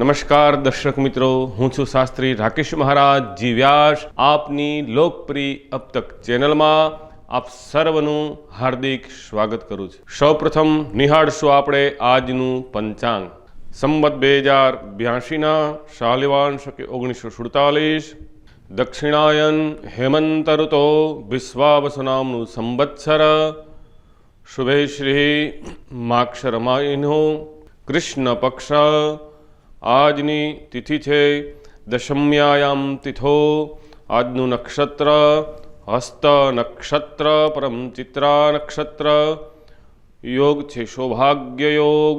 નમસ્કાર દર્શક મિત્રો, હું છું શાસ્ત્રી રાકેશ મહારાજ જી વ્યાસ. આપની લોકપ્રિય અબ તક ચેનલમાં આપ સર્વનું હાર્દિક સ્વાગત કરું છું. સૌપ્રથમ નિહાળશું આપણે આજનું પંચાંગ. સંવત 2082ના શાલિવાન શકે 1947, દક્ષિણાયન હેમંત ઋતો વિશ્વાવસુ નામનું સંવત્સર, શુભે શ્રી માક્ષર માહિનો કૃષ્ણ પક્ષ. આજની તિથિ છે દશમ્યાયામ તિથો. આજનું નક્ષત્ર હસ્ત નક્ષત્ર, પરમ ચિત્રા નક્ષત્ર. યોગ છે સૌભાગ્ય યોગ.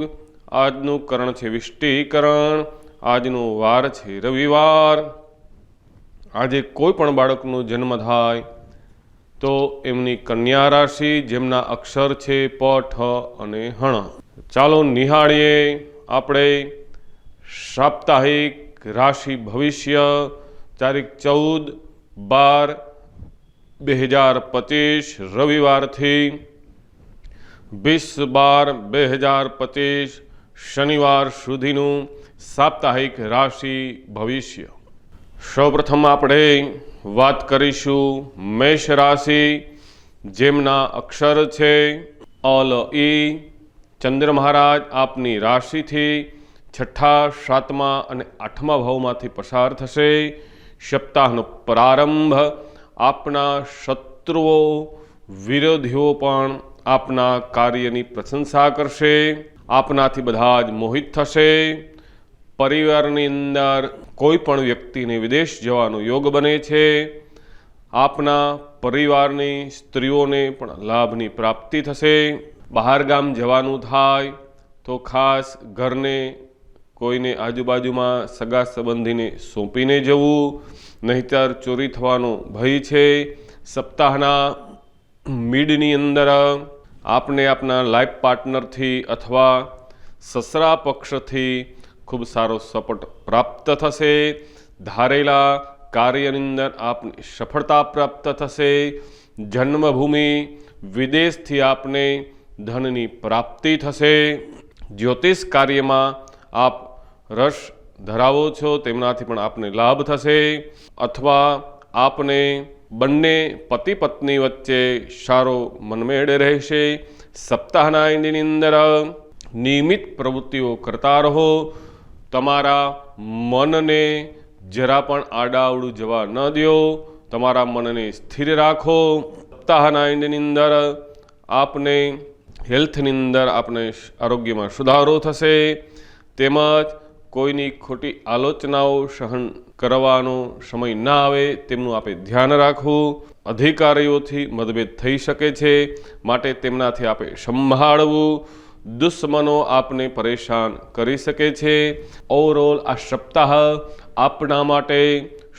આજનું કરણ છે વિષ્ટિકરણ. આજનો વાર છે રવિવાર. આજે કોઈ પણ બાળકનો જન્મ થાય તો એમની કન્યા રાશિ, જેમના અક્ષર છે પ, ઠ અને હણ. ચાલો નિહાળીએ આપણે સાપ્તાહિક રાશિ ભવિષ્ય તારીખ 14/12/2025 રવિવારથી 20/12/2025 શનિવાર સુધીનું સાપ્તાહિક રાશિ ભવિષ્ય. સૌપ્રથમ આપણે વાત કરીશું મેષ રાશિ, જેમના અક્ષર છે અલ, ઈ. ચંદ્ર મહારાજ આપની રાશિથી 6ઠા, 7મા અને 8મા ભાવમાંથી પસાર થશે. સપ્તાહનો પ્રારંભ. આપના શત્રુઓ, વિરોધીઓ પણ આપના કાર્યની પ્રશંસા કરશે. આપનાથી બધા જ મોહિત થશે. પરિવારની અંદર કોઈ પણ વ્યક્તિને વિદેશ જવાનો યોગ બને છે. આપના પરિવારની સ્ત્રીઓને પણ લાભની પ્રાપ્તિ થશે. બહાર ગામ જવાનું થાય તો ખાસ ઘરને કોઈને આજુબાજુમાં સગા સંબંધીને સોંપીને જવું, નહીંતર ચોરી થવાનો ભય છે. સપ્તાહના મિડની અંદર આપને આપના લાઈફ પાર્ટનરથી અથવા સસરા પક્ષથી ખૂબ સારો સપોર્ટ પ્રાપ્ત થશે. ધારેલા કાર્યની અંદર આપને સફળતા પ્રાપ્ત થશે. જન્મભૂમિ વિદેશથી આપને ધનની પ્રાપ્તિ થશે. જ્યોતિષ કાર્યમાં આપ રસ ધરાવો છો, તેમનાથી પણ આપને લાભ થશે. અથવા આપને બંને પતિ પત્ની વચ્ચે સારો મનમેળ રહેશે. સપ્તાહના એન્ડની અંદર નિયમિત પ્રવૃત્તિઓ કરતા રહો. તમારા મનને જરા પણ આડાઅવળું જવા ન દો. તમારા મનને સ્થિર રાખો. સપ્તાહના એન્ડની અંદર આપને હેલ્થની અંદર આપને આરોગ્યમાં સુધારો થશે. તેમજ કોઈની ખોટી આલોચનાઓ સહન કરવાનો સમય ના આવે તેમનું આપે ધ્યાન રાખવું. અધિકારીઓથી મતભેદ થઈ શકે છે, માટે તેમનાથી આપે સંભાળવું. દુશ્મનો આપને પરેશાન કરી શકે છે. ઓવરઓલ આ સપ્તાહ આપના માટે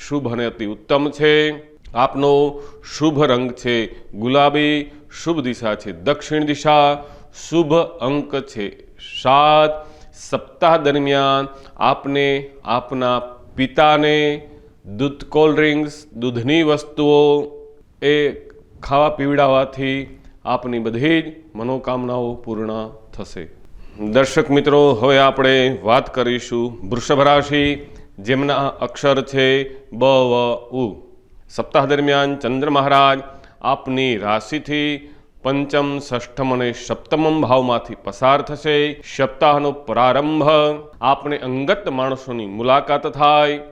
શુભ અને અતિ ઉત્તમ છે. આપનો શુભ રંગ છે ગુલાબી. શુભ દિશા છે દક્ષિણ દિશા. શુભ અંક છે 7. સપ્તાહ દરમિયાન આપને આપના પિતાને દૂધ, કોલ્ડ ડ્રિંક્સ, દૂધની વસ્તુઓ એ ખાવા પીવડાવવાથી આપની બધી જ મનોકામનાઓ પૂર્ણ થશે. દર્શક મિત્રો, હવે આપણે વાત કરીશું વૃષભ રાશિ, જેમના અક્ષર છે બ, વ, ઉ. સપ્તાહ દરમિયાન ચંદ્ર મહારાજ આપની રાશિથી 5મ, 6ઠમ અને 7મમ ભાવમાંથી પસાર થશે. સપ્તાહનો પ્રારંભ. આપને અંગત માણસોની મુલાકાત થાય.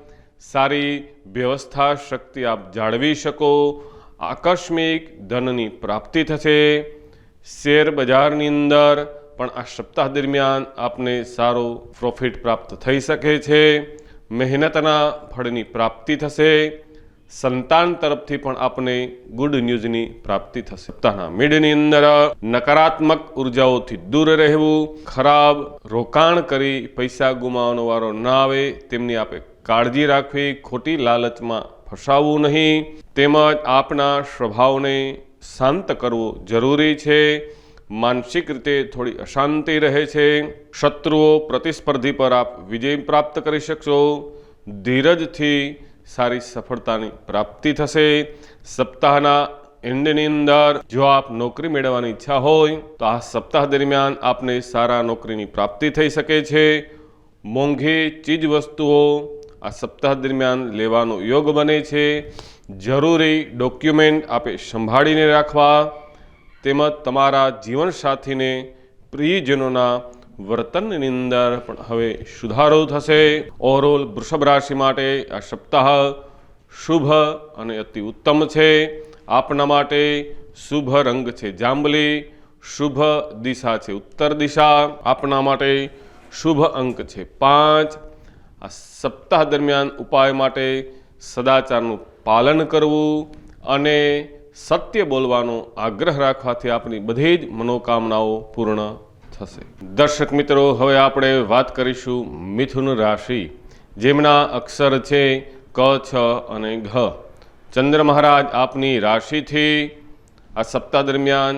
સારી વ્યવસ્થા શક્તિ આપ જાળવી શકો. આકસ્મિક ધનની પ્રાપ્તિ થશે. શેર બજારની અંદર પણ આ સપ્તાહ દરમિયાન આપને સારો પ્રોફિટ પ્રાપ્ત થઈ શકે છે. મહેનતના ફળની પ્રાપ્તિ થશે. સંતાન તરફથી પણ આપને ગુડ ન્યૂઝની પ્રાપ્તિ થશે. સપ્તાહના મિડની અંદર નકારાત્મક ઉર્જાઓથી દૂર રહેવું. ખરાબ રોકાણ કરી પૈસા ગુમાવવાનો વારો ના આવે તેમની આપે કાળજી રાખવી. ખોટી લાલચમાં ફસાવવું નહીં. તેમજ આપના સ્વભાવને શાંત કરવો જરૂરી છે. માનસિક રીતે થોડી અશાંતિ રહે છે. શત્રુઓ, પ્રતિસ્પર્ધી પર આપ વિજય પ્રાપ્ત કરી શકશો. ધીરજથી સારી સફળતાની પ્રાપ્તિ થશે. સપ્તાહના એન્ડની અંદર જો આપ નોકરી મેળવવાની ઈચ્છા હોય તો આ સપ્તાહ દરમિયાન આપને સારા નોકરીની પ્રાપ્તિ થઈ શકે છે. મોંઘી ચીજ વસ્તુઓ આ સપ્તાહ દરમિયાન લેવાનો યોગ બને છે. જરૂરી ડોક્યુમેન્ટ આપે સંભાળીને રાખવા, તેમજ તમારા જીવનસાથીને પ્રિયજનોના વર્તનની અંદર પણ હવે સુધારો થશે. ઓવરઓલ વૃષભ રાશિ માટે આ સપ્તાહ શુભ અને અતિ ઉત્તમ છે. આપના માટે શુભ રંગ છે જાંબલી, શુભ દિશા છે ઉત્તર દિશા, આપના માટે શુભ અંક છે 5. આ સપ્તાહ દરમિયાન ઉપાય માટે સદાચારનું પાલન કરવું અને સત્ય બોલવાનો આગ્રહ રાખવાથી આપણી બધી જ મનોકામનાઓ પૂર્ણ થશે. દર્શક મિત્રો, હવે આપણે વાત કરીશું મિથુન રાશિ, જેમના અક્ષર છે ક, છ અને ઘ. ચંદ્ર મહારાજ આપની રાશિથી આ સપ્તાહ દરમિયાન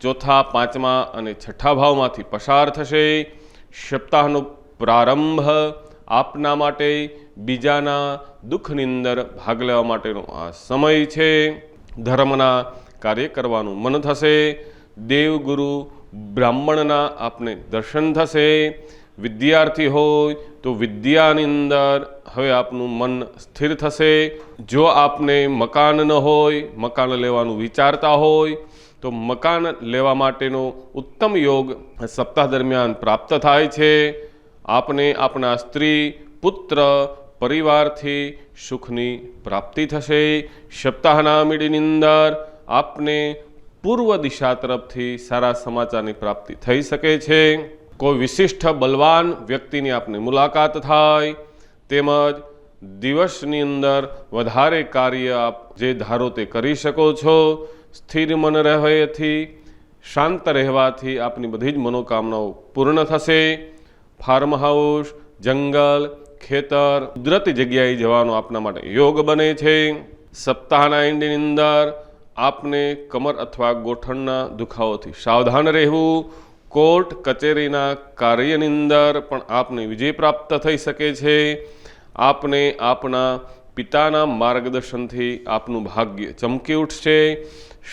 ચોથા, પાંચમા અને છઠ્ઠા ભાવમાંથી પસાર થશે. સપ્તાહનો પ્રારંભ આપના માટે બીજાના દુઃખની અંદર ભાગ લેવા માટેનો આ સમય છે. ધર્મના કાર્ય કરવાનું મન થશે. દેવગુરુ બ્રાહ્મણના આપને દર્શન થશે. વિદ્યાર્થી હોય તો વિદ્યાની અંદર હવે આપનું મન સ્થિર થશે. જો આપને મકાન ન હોય, મકાન લેવાનું વિચારતા હોય તો મકાન લેવા માટેનો ઉત્તમ યોગ સપ્તાહ દરમિયાન પ્રાપ્ત થાય છે. આપને આપણા સ્ત્રી, પુત્ર, પરિવારથી સુખની પ્રાપ્તિ થશે. સપ્તાહના મીડિયાની અંદર આપને પૂર્વ દિશા તરફથી સારા સમાચારની પ્રાપ્તિ થઈ શકે છે. કોઈ વિશિષ્ટ બલવાન વ્યક્તિની આપને મુલાકાત થાય, તેમજ દિવસની અંદર વધારે કાર્ય આપ જે ધારો તે કરી શકો છો. સ્થિર મન રહેવાથી, શાંત રહેવાથી આપની બધી જ મનોકામનાઓ પૂર્ણ થશે. ફાર્મ હાઉસ, જંગલ, ખેતર, કુદરતી જગ્યાએ જવાનો આપના માટે યોગ બને છે. સપ્તાહના એન્ડની અંદર આપને કમર અથવા ગોઠણના દુખાવાથી સાવધાન રહેવું. કોર્ટ કચેરીના કાર્યની અંદર પણ આપને વિજય પ્રાપ્ત થઈ શકે છે. આપને આપના પિતાના માર્ગદર્શનથી આપનું ભાગ્ય ચમકી ઉઠશે.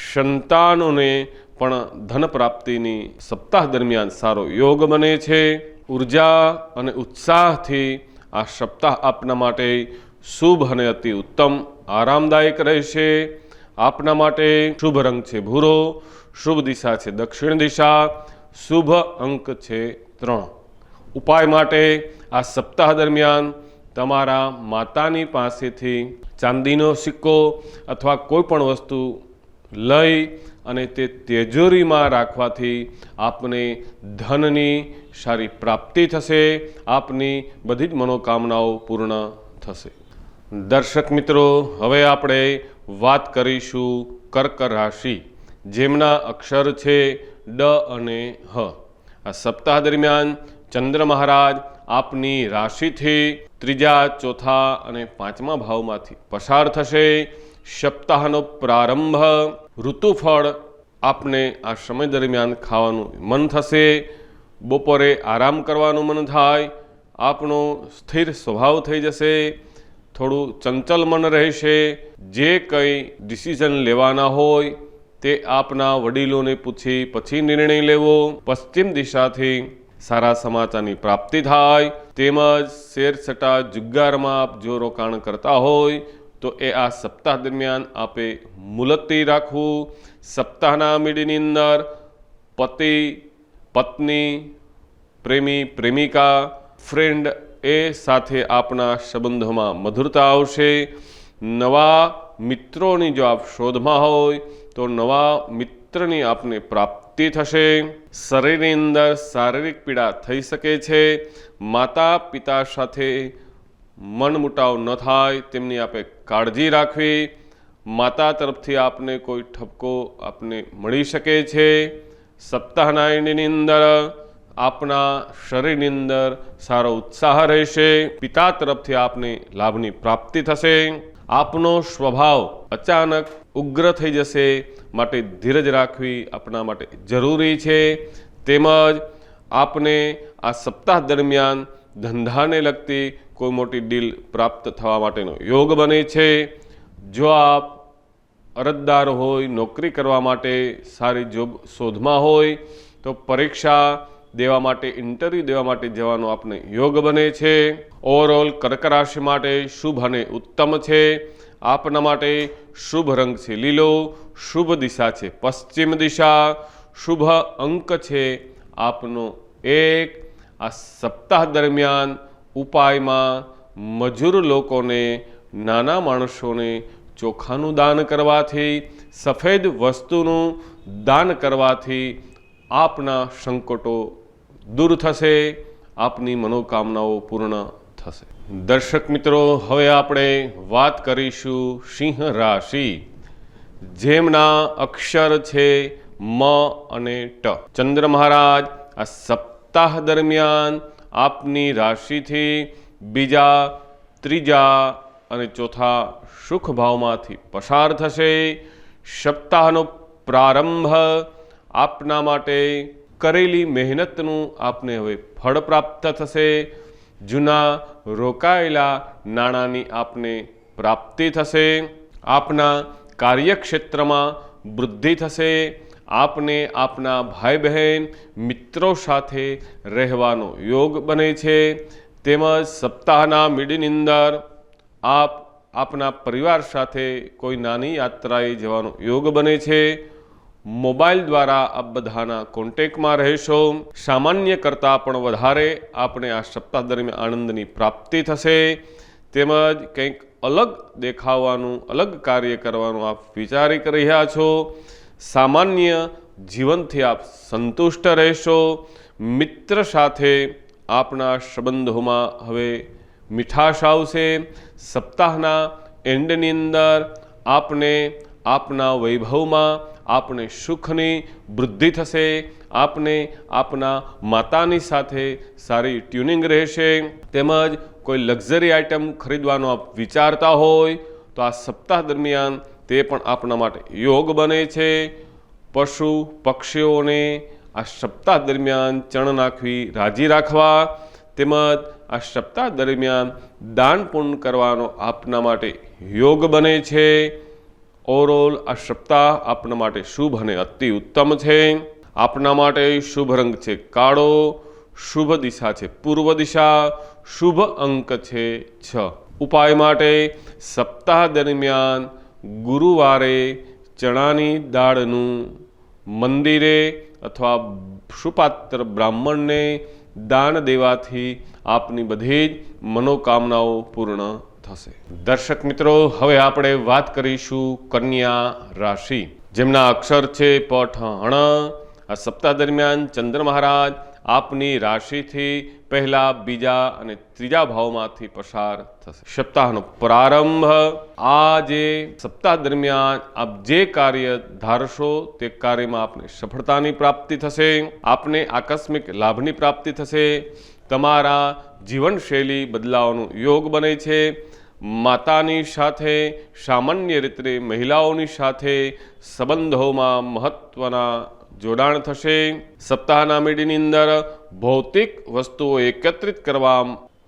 સંતાનોને પણ ધન પ્રાપ્તિની સપ્તાહ દરમિયાન સારો યોગ બને છે. ઉર્જા અને ઉત્સાહથી આ સપ્તાહ આપના માટે શુભ અને અતિ ઉત્તમ આરામદાયક રહેશે. આપના માટે શુભ રંગ છે ભૂરો, શુભ દિશા છે દક્ષિણ દિશા, શુભ અંક છે 3. ઉપાય માટે આ સપ્તાહ દરમિયાન તમારા માતાની પાસેથી ચાંદીનો સિક્કો અથવા કોઈ પણ વસ્તુ લઈ અને તે તિજોરીમાં રાખવાથી આપને ધનની સારી પ્રાપ્તિ થશે. આપની બધી જ મનોકામનાઓ પૂર્ણ થશે. દર્શક મિત્રો, હવે આપણે વાત કરીશું કર્ક રાશિ, જેમના અક્ષર છે ડ અને હ. આ સપ્તાહ દરમિયાન ચંદ્ર મહારાજ આપની રાશિથી ત્રીજા, ચોથા અને પાંચમા ભાવમાંથી પસાર થશે. સપ્તાહનો પ્રારંભ ઋતુફળ આપને આ સમય દરમિયાન ખાવાનું મન થશે. બપોરે આરામ કરવાનું મન થાય. આપણો સ્થિર સ્વભાવ થઈ જશે. થોડું ચંચલ મન રહેશે. જે કંઈ ડિસિઝન લેવાના હોય તે આપના વડીલોને પૂછી પછી નિર્ણય લેવો. પશ્ચિમ દિશાથી સારા સમાચારની પ્રાપ્તિ થાય. તેમજ શેર સટ્ટા જુગારમાં આપ જો રોકાણ કરતા હોય તો એ આ સપ્તાહ દરમિયાન આપે મુલતવી રાખવું. સપ્તાહના મીડિયાની અંદર પતિ, પત્ની, પ્રેમી, પ્રેમિકા, ફ્રેન્ડ એ સાથે આપના સંબંધોમાં મધુરતા આવશે. નવા મિત્રોની જો આપ શોધમાં હોય તો નવા મિત્રની આપને પ્રાપ્તિ થશે. શરીરની અંદર શારીરિક પીડા થઈ શકે છે. માતા પિતા સાથે મનમુટાવ ન થાય તેમની આપે કાળજી રાખવી. માતા તરફથી આપને કોઈ ઠપકો આપને મળી શકે છે. સપ્તાહના એન્ડની અંદર આપના શરીરની અંદર સારો ઉત્સાહ રહેશે. પિતા તરફથી આપને લાભની પ્રાપ્તિ થશે. આપનો સ્વભાવ અચાનક ઉગ્ર થઈ જશે, માટે ધીરજ રાખવી આપણા માટે જરૂરી છે. તેમજ આપને આ સપ્તાહ દરમિયાન ધંધાને લગતી કોઈ મોટી ડીલ પ્રાપ્ત થવા માટેનો યોગ બને છે. જો આપ અરજદાર હોય, નોકરી કરવા માટે સારી જોબ શોધમાં હોય તો પરીક્ષા દેવા માટે, ઇન્ટરવ્યૂ દેવા માટે જવાનો આપને યોગ બને છે. ઓવરઓલ કર્ક રાશિ માટે શુભ અને ઉત્તમ છે. આપના માટે શુભ રંગ છે લીલો, શુભ દિશા છે પશ્ચિમ દિશા, શુભ અંક છે આપનો 1. આ સપ્તાહ દરમિયાન ઉપાયમાં મજૂર લોકોને, નાના માણસોને ચોખાનું દાન કરવાથી, સફેદ વસ્તુનું દાન કરવાથી આપના સંકટો દૂર થશે, આપની મનોકામનાઓ પૂર્ણ થશે. દર્શક મિત્રો, હવે આપણે વાત કરીશું સિંહ રાશિ, જેમના અક્ષર છે મ અને ટ. ચંદ્ર મહારાજ આ સપ્તાહ દરમિયાન આપની રાશિથી બીજા, ત્રીજા અને ચોથા સુખ ભાવમાંથી પસાર થશે. સપ્તાહનો પ્રારંભ આપના માટે કરેલી મહેનતનું આપને હવે ફળ પ્રાપ્ત થશે. જૂના રોકાયેલા નાણાંની આપને પ્રાપ્તિ થશે. આપના કાર્યક્ષેત્રમાં વૃદ્ધિ થશે. આપને આપના ભાઈ બહેન મિત્રો સાથે રહેવાનો યોગ બને છે. તેમજ સપ્તાહના મિડની અંદર આપ આપના પરિવાર સાથે કોઈ નાની યાત્રાએ જવાનો યોગ બને છે. મોબાઈલ દ્વારા આપ બધાના કોન્ટેક્ટમાં રહેશો. સામાન્ય કરતાં પણ વધારે આપણે આ સપ્તાહ દરમિયાન આનંદની પ્રાપ્તિ થશે. તેમજ કંઈક અલગ દેખાવાનું, અલગ કાર્ય કરવાનું આપ વિચારી રહ્યા છો. સામાન્ય જીવનથી આપ સંતુષ્ટ રહેશો. મિત્ર સાથે આપના સંબંધોમાં હવે મીઠાશ આવશે. સપ્તાહના એન્ડની અંદર આપને આપના વૈભવમાં આપને સુખની વૃદ્ધિ થશે. આપને આપના માતાની સાથે સારી ટ્યુનિંગ રહેશે. તેમજ કોઈ લક્ઝરી આઇટમ ખરીદવાનો આપ વિચારતા હોય તો આ સપ્તાહ દરમિયાન તે પણ આપણા માટે યોગ બને છે. પશુ પક્ષીઓને આ સપ્તાહ દરમિયાન ચણ નાખવી, રાજી રાખવા, તેમજ આ સપ્તાહ દરમિયાન દાન પુણ્ય કરવાનો આપના માટે યોગ બને છે. ઓવરઓલ આ સપ્તાહ આપના માટે શુભ અને અતિ ઉત્તમ છે. આપના માટે શુભ રંગ છે કાળો, શુભ દિશા છે પૂર્વ દિશા, શુભ અંક છે 6. ઉપાય માટે સપ્તાહ દરમિયાન ગુરુવારે ચણાની દાળનું મંદિરે અથવા સુપાત્ર બ્રાહ્મણને દાન દેવાથી આપની બધી જ મનોકામનાઓ પૂર્ણ થશે. દર્શક મિત્રો, હવે આપણે વાત કરીશું કન્યા રાશિ, જેમના અક્ષર છે પઠ હણ. આ સપ્તાહ દરમિયાન ચંદ્ર મહારાજ આપની રાશિથી પહેલા, બીજા અને ત્રીજા ભાવમાંથી પસાર થશે. સપ્તાહનો પ્રારંભ, આ જે સપ્તાહ દરમિયાન આપ જે કાર્ય ધારશો તે કાર્યમાં આપને સફળતાની પ્રાપ્તિ થશે. આપને આકસ્મિક લાભની પ્રાપ્તિ થશે. તમારા જીવનશૈલી બદલાવાનો યોગ બને છે. માતાની સાથે, સામાન્ય રીતે મહિલાઓની સાથે સંબંધોમાં મહત્વના જોડાણ થશે. સપ્તાહના મિડની અંદર ભૌતિક વસ્તુઓ એકત્રિત કરવા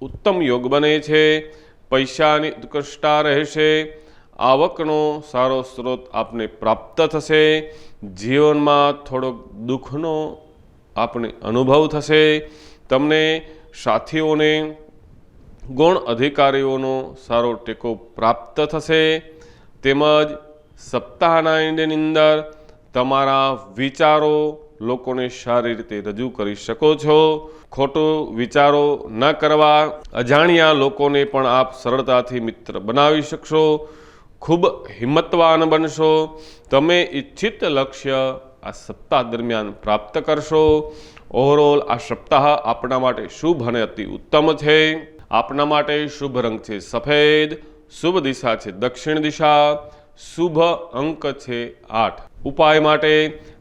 ઉત્તમ યોગ બને છે. પૈસાની ઉત્કૃષ્ટતા રહેશે. આવકનો સારો સ્ત્રોત આપને પ્રાપ્ત થશે. જીવનમાં થોડોક દુઃખનો આપને અનુભવ થશે. તમને સાથીઓને, ગૌણ અધિકારીઓનો સારો ટેકો પ્રાપ્ત થશે. તેમજ સપ્તાહના એન્ડની અંદર તમારા વિચારો લોકોને સારી રીતે રજૂ કરી શકો છો. ખોટું વિચારો ન કરવા, અજાણ્યા લોકોને પણ આપ સરળતાથી મિત્ર બનાવી શકશો. ખૂબ હિંમતવાન બનશો. તમે ઈચ્છિત લક્ષ્ય આ સપ્તાહ દરમિયાન પ્રાપ્ત કરશો. ઓવરઓલ આ સપ્તાહ આપણા માટે શુભ અને અતિ ઉત્તમ છે. આપના માટે શુભ રંગ છે સફેદ, શુભ દિશા છે દક્ષિણ દિશા, શુભ અંક છે 8. ઉપાય માટે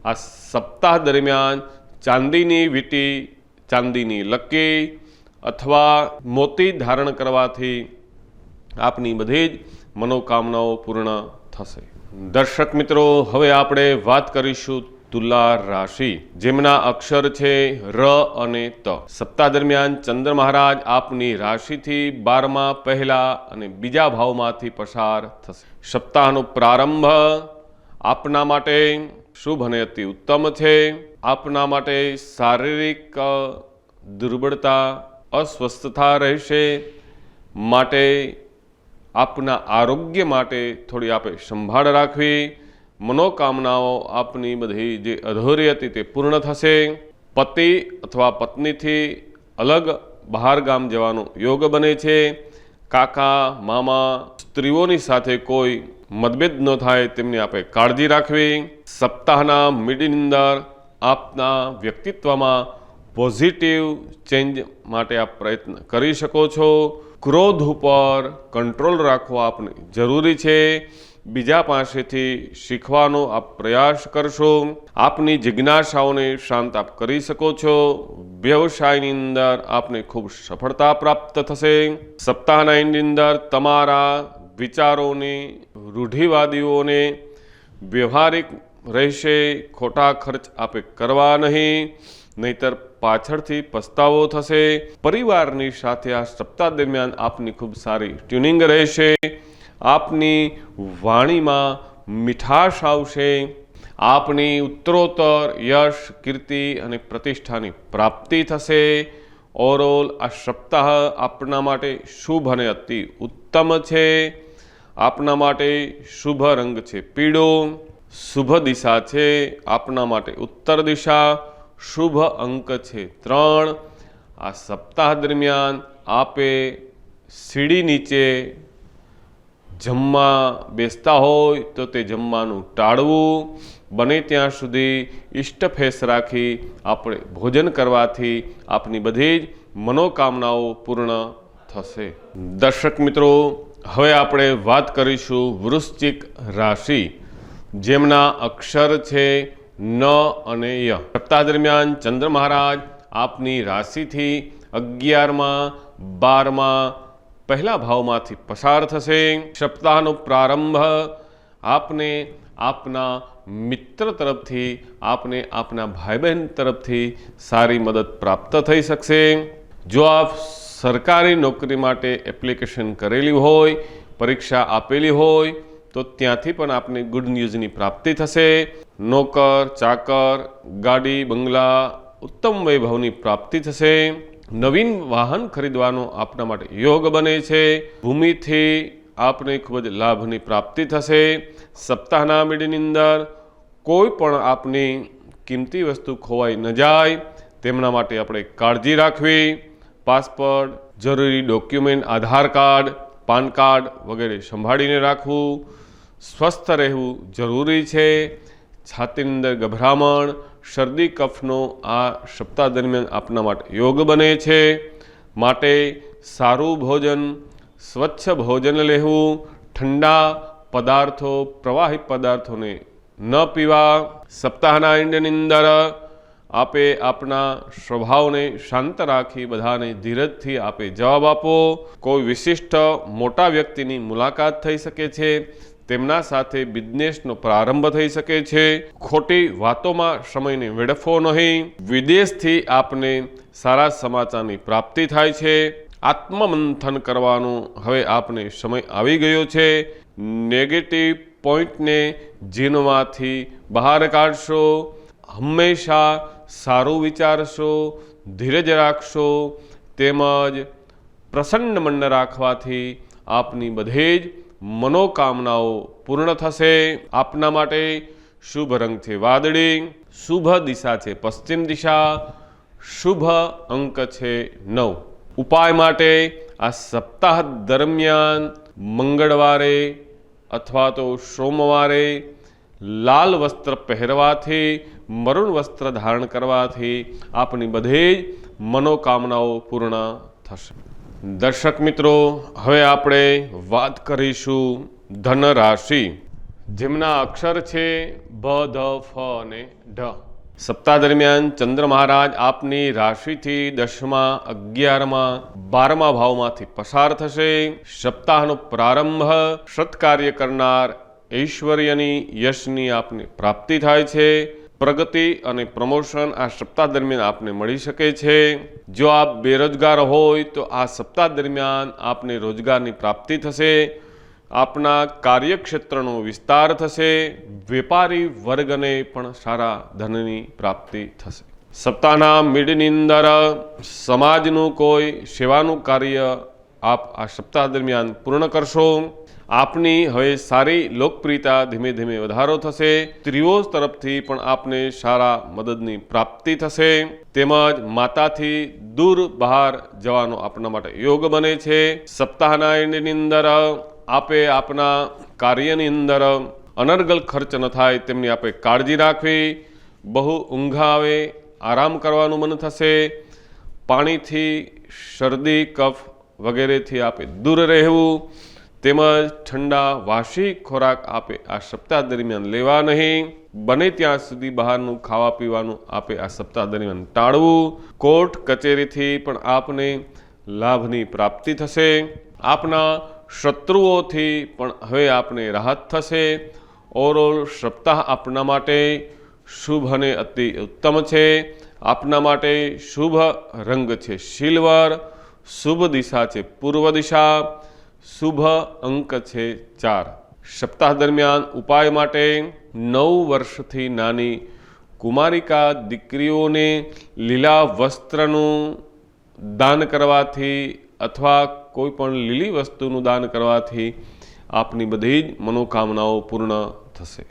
આ સપ્તાહ દરમિયાન ચાંદીની વીંટી, ચાંદીની લક્કી અથવા મોતી ધારણ કરવાથી આપની બધી જ મનોકામનાઓ પૂર્ણ થશે. દર્શક મિત્રો, હવે આપણે વાત કરીશું તુલા રાશિ, જેમના અક્ષર છે ર અને ત. સપ્તાહ દરમિયાન ચંદ્ર મહારાજ આપની રાશિથી 12મા પહેલા અને બીજા ભાવમાંથી પસાર થશે. સપ્તાહનો પ્રારંભ આપના માટે શુભ અને અતિ ઉત્તમ છે. આપના માટે શારીરિક દુર્બળતા અસ્વસ્થતા રહેશે, માટે આપના આરોગ્ય માટે થોડી આપે સંભાળ રાખવી. મનોકામનાઓ આપની બધી જે અધૂરી હતી તે પૂર્ણ થશે. પતિ અથવા પત્નીથી અલગ બહાર ગામ જવાનો યોગ બને છે. કાકા મામા સ્ત્રીઓની સાથે કોઈ મતભેદ ન થાય તેમની આપણે કાળજી રાખવી. સપ્તાહના મિડની અંદર આપના વ્યક્તિત્વમાં પોઝિટિવ ચેન્જ માટે આપ પ્રયત્ન કરી શકો છો. ક્રોધ ઉપર કંટ્રોલ રાખવો આપને જરૂરી છે. બીજા પાસેથી શીખવાનો આપ પ્રયાસ કરશો. આપની જિજ્ઞાસાઓને શાંત આપ કરી શકો છો. વ્યવસાયની અંદર આપને ખૂબ સફળતા પ્રાપ્ત થશે. સપ્તાહના એન્ડની અંદર તમારા વિચારોની રૂઢિવાદીઓને વ્યવહારિક રહેશે. ખોટા ખર્ચ આપે કરવા નહીં, નહીતર પાછળથી પસ્તાવો થશે. પરિવારની સાથે આ સપ્તાહ દરમિયાન આપની ખૂબ સારી ટ્યુનિંગ રહેશે. આપની વાણીમાં મીઠાશ આવશે. આપની ઉત્તરોત્તર યશ, કીર્તિ અને પ્રતિષ્ઠાની પ્રાપ્તિ થશે. ઓવરઓલ આ સપ્તાહ આપના માટે શુભ અને અતિ ઉત્તમ છે. આપના માટે શુભ રંગ છે પીળો. શુભ દિશા છે આપના માટે ઉત્તર દિશા. શુભ અંક છે 3. આ સપ્તાહ દરમિયાન આપે સીડી નીચે જમવા બેસતા હોય તો તે જમવાનું ટાળવું. બને ત્યાં સુધી ઇષ્ટફેસ રાખી આપણે ભોજન કરવાથી આપની બધી જ મનોકામનાઓ પૂર્ણ થશે. દર્શક મિત્રો, હવે આપણે વાત કરીશું વૃશ્ચિક રાશિ, જેમના અક્ષર છે ન અને ય. સપ્તાહ દરમિયાન ચંદ્ર મહારાજ આપની રાશિથી 11માં 12માં પહેલા ભાવમાંથી પસાર થશે. સપ્તાહનો પ્રારંભ આપને આપના મિત્ર તરફથી, આપને આપના ભાઈ બહેન તરફથી સારી મદદ પ્રાપ્ત થઈ શકશે. જો આપ સરકારી નોકરી માટે એપ્લિકેશન કરેલી હોય, પરીક્ષા આપેલી હોય, તો ત્યાંથી પણ આપને ગુડ ન્યૂઝની પ્રાપ્તિ થશે. નોકર ચાકર, ગાડી બંગલા, ઉત્તમ વૈભવની પ્રાપ્તિ થશે. નવીન વાહન ખરીદવાનો આપના માટે યોગ બને છે. ભૂમિથી આપને ખૂબ જ લાભની પ્રાપ્તિ થશે. સપ્તાહના મિડની અંદર કોઈ પણ આપની કિંમતી વસ્તુ ખોવાઈ ન જાય તેમના માટે આપણે કાળજી રાખવી. પાસપોર્ટ, જરૂરી ડોક્યુમેન્ટ, આધાર કાર્ડ, પાન કાર્ડ વગેરે સંભાળીને રાખવું. સ્વસ્થ રહેવું જરૂરી છે. છાતીની અંદર ગભરામણ, શરદી કફનો આ સપ્તાહ દરમિયાન આપના માટે યોગ બને છે. માટે સારું ભોજન, સ્વચ્છ ભોજન લેવું. ઠંડા પદાર્થો, પ્રવાહી પદાર્થોને ન પીવા. સપ્તાહના એન્ડની અંદર આપે આપના સ્વભાવને શાંત રાખી બધાને ધીરજથી આપે જવાબ આપો. કોઈ વિશિષ્ટ મોટા વ્યક્તિની મુલાકાત થઈ શકે છે. તેમના સાથે બિઝનેસનો પ્રારંભ થઈ શકે છે. ખોટી વાતોમાં સમયને વેડફવો નહીં. વિદેશથી આપને સારા સમાચારની પ્રાપ્તિ થાય છે. આત્મમંથન કરવાનો હવે આપને સમય આવી ગયો છે. નેગેટિવ પોઈન્ટને જીવનમાંથી બહાર કાઢશો. હંમેશા સારું વિચારશો, ધીરજ રાખશો, તેમજ પ્રસન્ન મન રાખવાથી આપની બધે જ મનોકામનાઓ પૂર્ણ થશે. આપના માટે શુભ રંગ છે વાદળી. શુભ દિશા છે પશ્ચિમ દિશા. શુભ અંક છે 9. ઉપાય માટે આ સપ્તાહ દરમિયાન મંગળવારે અથવા તો સોમવારે લાલ વસ્ત્ર પહેરવાથી, મરૂન વસ્ત્ર ધારણ કરવાથી આપની બધે જ મનોકામનાઓ પૂર્ણ થશે. દર્શક મિત્રો, હવે આપણે વાત કરીશું ધન રાશિ, જેમના અક્ષર છે ભ, ધ, ફ અને ઢ. સપ્તાહ દરમિયાન ચંદ્ર મહારાજ આપની રાશિથી 10માં, 11માં, 12મા ભાવમાંથી પસાર થશે. સપ્તાહનો પ્રારંભ સત્કાર્ય કરનાર, ઐશ્વર્યની, યશની આપને પ્રાપ્તિ થાય છે. પ્રગતિ અને પ્રમોશન આ સપ્તાહ દરમિયાન આપને મળી શકે છે. જો આપ બેરોજગાર હોય તો આ સપ્તાહ દરમિયાન આપને રોજગારની પ્રાપ્તિ થશે. આપના કાર્યક્ષેત્રનો વિસ્તાર થશે, વેપારી વર્ગને પણ સારા ધનની પ્રાપ્તિ થશે. સપ્તાહના મિડની અંદર સમાજનું કોઈ સેવાનું કાર્ય આપ આ સપ્તાહ દરમિયાન પૂર્ણ કરશો. આપની હવે સારી લોકપ્રિયતા ધીમે ધીમે વધારો થશે. સ્ત્રીઓ તરફથી પણ આપને સારા મદદની પ્રાપ્તિ થશે, તેમજ માતાથી દૂર બહાર જવાનો આપના માટે યોગ બને છે. સપ્તાહના એન્ડની અંદર આપે આપના કાર્યની અંદર અનર્ગલ ખર્ચ ન થાય તેમની આપે કાળજી રાખવી. બહુ ઊંઘ આવે, આરામ કરવાનું મન થશે. પાણીથી શરદી કફ વગેરેથી આપે દૂર રહેવું, તેમજ ઠંડા વાસી ખોરાક આપે આ સપ્તાહ દરમિયાન લેવા નહીં. બને ત્યાં સુધી બહારનું ખાવા પીવાનું આપે આ સપ્તાહ દરમિયાન ટાળવું. કોર્ટ કચેરીથી પણ આપને લાભની પ્રાપ્તિ થશે. આપના શત્રુઓથી પણ હવે આપને રાહત થશે. ઓવરઓલ સપ્તાહ આપના માટે શુભ અને અતિ ઉત્તમ છે. આપના માટે શુભ રંગ છે સિલ્વર, શુભ દિશા છે પૂર્વ દિશા, શુભ અંક છે 4. સપ્તાહ દરમિયાન ઉપાય માટે 9 વર્ષથી નાની કુમારિકા દીકરીઓને લીલા વસ્ત્રનું દાન કરવાથી અથવા કોઈ પણ લીલી વસ્તુનું દાન કરવાથી આપની બધી જ મનોકામનાઓ પૂર્ણ થશે.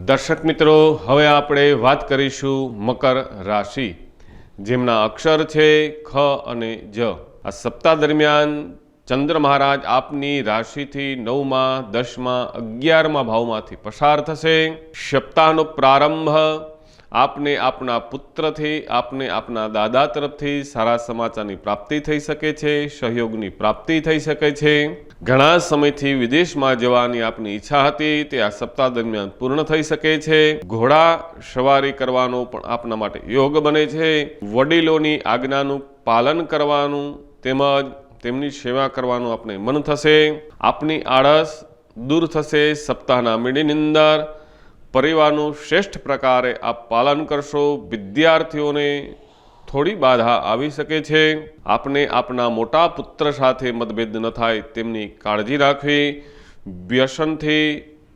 દર્શક મિત્રો, હવે આપણે વાત કરીશું મકર રાશિ, જેમના અક્ષર છે ખ અને જ. આ સપ્તાહ દરમિયાન ચંદ્ર મહારાજ આપની રાશિથી 9માં, 10માં, 11માં ભાવમાંથી પસાર થશે. સપ્તાહનો પ્રારંભ આપને આપના પુત્રથી, આપને આપના દાદા તરફથી સારા સમાચારની પ્રાપ્તિ થઈ શકે છે, સહયોગની પ્રાપ્તિ થઈ શકે છે. ઘણા સમયથી વિદેશમાં જવાની આપની ઈચ્છા હતી તે આ સપ્તાહ દરમિયાન પૂર્ણ થઈ શકે છે. ઘોડા સવારી કરવાનો પણ આપના માટે યોગ બને છે. વડીલોની આજ્ઞાનું પાલન કરવાનું તેમજ તેમની સેવા કરવાનું આપણે મન થશે. આપની આળસ દૂર થશે. સપ્તાહના મિડની અંદર પરિવારનું શ્રેષ્ઠ પ્રકારે આપ પાલન કરશો. વિદ્યાર્થીઓને થોડી બાધા આવી શકે છે. આપને આપના મોટા પુત્ર સાથે મતભેદ ન થાય તેમની કાળજી રાખવી. વ્યસનથી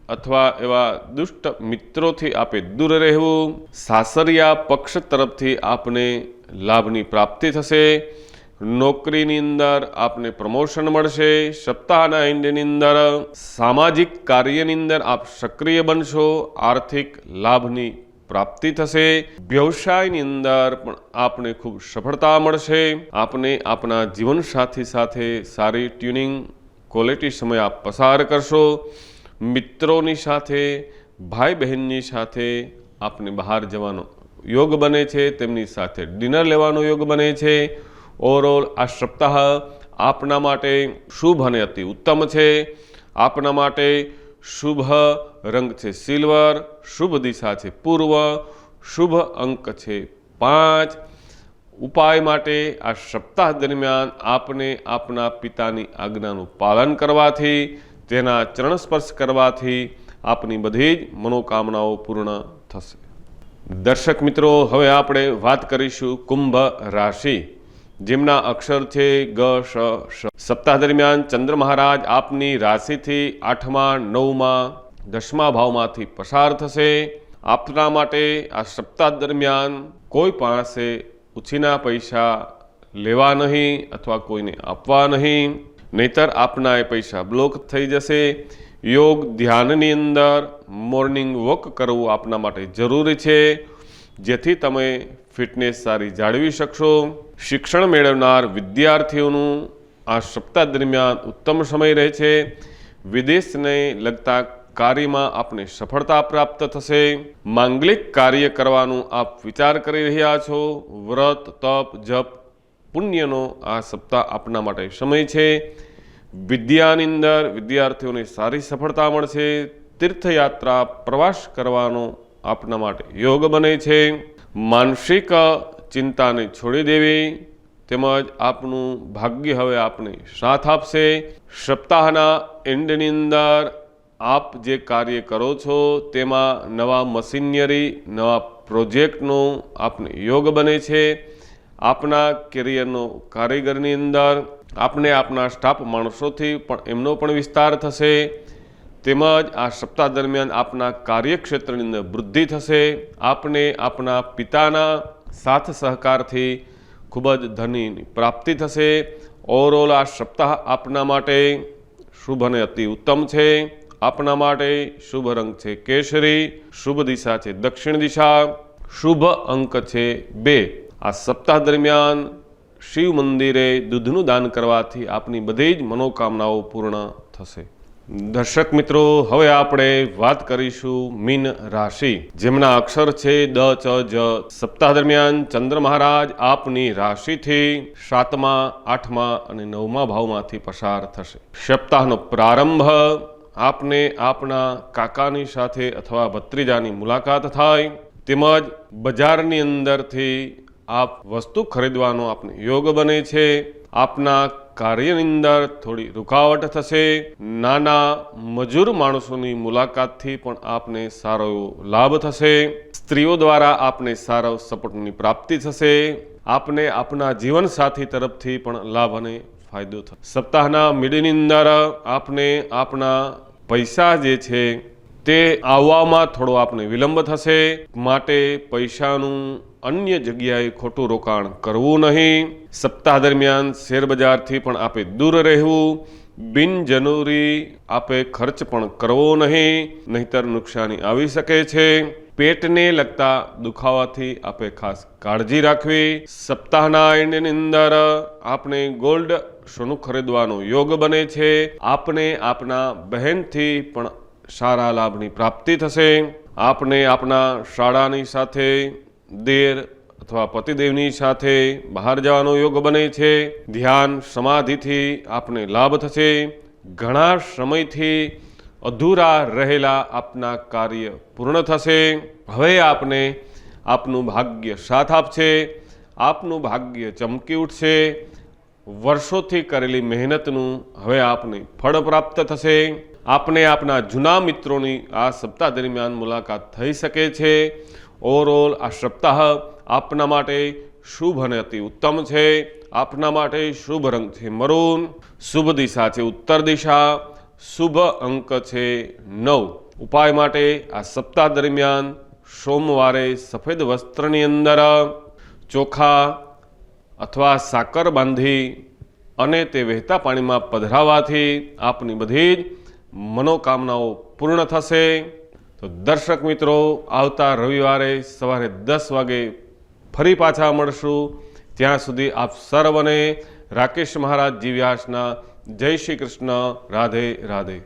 અથવા એવા દુષ્ટ મિત્રોથી આપે દૂર રહેવું. સાસરિયા પક્ષ તરફથી આપને લાભની પ્રાપ્તિ થશે. નોકરીની અંદર આપને પ્રમોશન મળશે. સપ્તાહના એન્ડની અંદર સામાજિક કાર્યની અંદર આપ સક્રિય બનશો. આર્થિક લાભની પ્રાપ્તિ થશે. વ્યવસાયની અંદર પણ આપને ખૂબ સફળતા મળશે. આપને આપના જીવનસાથી સાથે સારી ટ્યુનિંગ ક્વોલિટી સમય આપ પસાર કરશો. મિત્રોની સાથે, ભાઈ બહેનની સાથે આપને બહાર જવાનો યોગ બને છે. તેમની સાથે ડિનર લેવાનો યોગ બને છે. ઓવરઓલ આ સપ્તાહ આપના માટે શુભ અને અતિ ઉત્તમ છે. આપના માટે શુભ રંગ છે સિલ્વર, શુભ દિશા છે પૂર્વ, શુભ અંક છે 5. ઉપાય માટે આ સપ્તાહ દરમિયાન આપને આપના પિતાની આજ્ઞાનું પાલન કરવાથી, તેના ચરણ સ્પર્શ કરવાથી આપની બધી જ મનોકામનાઓ પૂર્ણ થશે. દર્શક મિત્રો, હવે આપણે વાત કરીશું કુંભ રાશિ, જેમના અક્ષર છે ગ, શ, શ. સપ્તાહ દરમિયાન ચંદ્ર મહારાજ આપની રાશિથી 8માં, 9માં, 10મા ભાવમાંથી પસાર થશે. આપના માટે આ સપ્તાહ દરમિયાન કોઈ પાસે ઉછીના પૈસા લેવા નહીં અથવા કોઈને આપવા નહીં, નહીતર આપના એ પૈસા બ્લોક થઈ જશે. યોગ ધ્યાનની અંદર મોર્નિંગ વોક કરવું આપના માટે જરૂરી છે, જેથી તમે ફિટનેસ સારી જાળવી શકશો. શિક્ષણ મેળવનાર વિદ્યાર્થીઓનું આ સપ્તાહ દરમિયાન ઉત્તમ સમય રહે છે. વિદેશને લગતા કાર્યમાં આપને સફળતા પ્રાપ્ત થશે. માંગલિક કાર્ય કરવાનું આપ વિચાર કરી રહ્યા છો. વ્રત, તપ, જપ, પુણ્યનો આ સપ્તાહ આપના માટે સમય છે. વિદ્યાની અંદર વિદ્યાર્થીઓને સારી સફળતા મળશે. તીર્થયાત્રા, પ્રવાસ કરવાનો આપના માટે યોગ બને છે. માનસિક ચિંતાને છોડી દેવી, તેમજ આપનું ભાગ્ય હવે આપને સાથ આપશે. સપ્તાહના એન્ડની અંદર આપ જે કાર્ય કરો છો તેમાં નવા મશીનરી, નવા પ્રોજેક્ટનો આપને યોગ બને છે. આપના કેરિયરનો કારીગરની અંદર આપને આપના સ્ટાફ માણસોથી પણ એમનો પણ વિસ્તાર થશે. તેમજ આ સપ્તાહ દરમિયાન આપના કાર્યક્ષેત્રની અંદર વૃદ્ધિ થશે। આપને આપના પિતાના સાથ સહકારથી ખૂબ જ ધનની પ્રાપ્તિ થશે। ઓવરઓલ આ સપ્તાહ આપના માટે શુભ અને અતિ ઉત્તમ છે। આપના માટે શુભ રંગ છે કેસરી, શુભ દિશા છે દક્ષિણ દિશા, શુભ અંક છે 2। આ સપ્તાહ દરમિયાન શિવ મંદિરે દૂધનું દાન કરવાથી આપની બધી જ મનોકામનાઓ પૂર્ણ થશે। દર્શક મિત્રો, હવે આપણે વાત કરીશું મીન રાશિ, જેમના અક્ષર છે દ, ચ, જ। સપ્તાહ દરમિયાન ચંદ્ર મહારાજ આપની રાશિથી 7મા, 8મા અને 9મા ભાવમાંથી પસાર થશે। સપ્તાહનો પ્રારંભ આપને આપના કાકાની સાથે અથવા ભત્રીજાની મુલાકાત થાય, તેમજ બજારની અંદરથી આપ વસ્તુ ખરીદવાનો આપને યોગ બને છે। આપના કાર્યની અંદર થોડી રૂકાવટ થશે। નાના મજૂર માણસોની મુલાકાતથી પણ આપને સારો એવો લાભ થશે। સ્ત્રીઓ દ્વારા આપને સારા સપોર્ટની પ્રાપ્તિ થશે। આપને આપના જીવનસાથી તરફથી પણ લાભ અને ફાયદો થશે। સપ્તાહના મિડની અંદર આપને આપના પૈસા જે છે તે આવવામાં થોડો આપને વિલંબ થશે, માટે પૈસાનું અન્ય જગ્યાએ ખોટું રોકાણ કરવું નહીં। સપ્તાહ દરમિયાન શેરબજારથી પણ આપે દૂર રહેવું। બિનજરૂરી આપે ખર્ચ પણ કરવો નહીં, નહીતર નુકસાની આવી શકે છે। પેટને લગતા દુખાવાથી આપે ખાસ કાળજી રાખવી। સપ્તાહના એન્ડની અંદર આપણે ગોલ્ડ સોનું ખરીદવાનો યોગ બને છે। આપને આપના બહેનથી પણ સારા લાભની પ્રાપ્તિ થશે। આપને આપના શાળાની સાથે દેર અથવા પતિદેવની સાથે બહાર જવાનો યોગ બને છે। ધ્યાન સમાધિથી આપને લાભ થશે। ઘણા સમયથી અધૂરા રહેલા આપના કાર્ય પૂર્ણ થશે। હવે આપને આપનું ભાગ્ય સાથ આપશે। આપનું ભાગ્ય ચમકી ઉઠશે। વર્ષોથી કરેલી મહેનતનું હવે આપને ફળ પ્રાપ્ત થશે। આપને આપના જૂના મિત્રોની આ સપ્તાહ દરમિયાન મુલાકાત થઈ શકે છે। ઓવરઓલ આ સપ્તાહ આપના માટે શુભ અને અતિ ઉત્તમ છે। આપના માટે શુભ રંગ છે મરૂન, શુભ દિશા છે ઉત્તર દિશા, શુભ અંક છે 9। ઉપાય માટે આ સપ્તાહ દરમિયાન સોમવારે સફેદ વસ્ત્રની અંદર ચોખા અથવા સાકર બાંધી અને તે વહેતા પાણીમાં પધરાવાથી આપની બધી જ મનોકામનાઓ પૂર્ણ થશે। તો દર્શક મિત્રો, આવતા રવિવારે સવારે 10 વાગે ફરી પાછા મળશું। ત્યાં સુધી આપ સર્વને રાકેશ મહારાજ જી વ્યાસના જય શ્રી કૃષ્ણ, રાધે રાધે।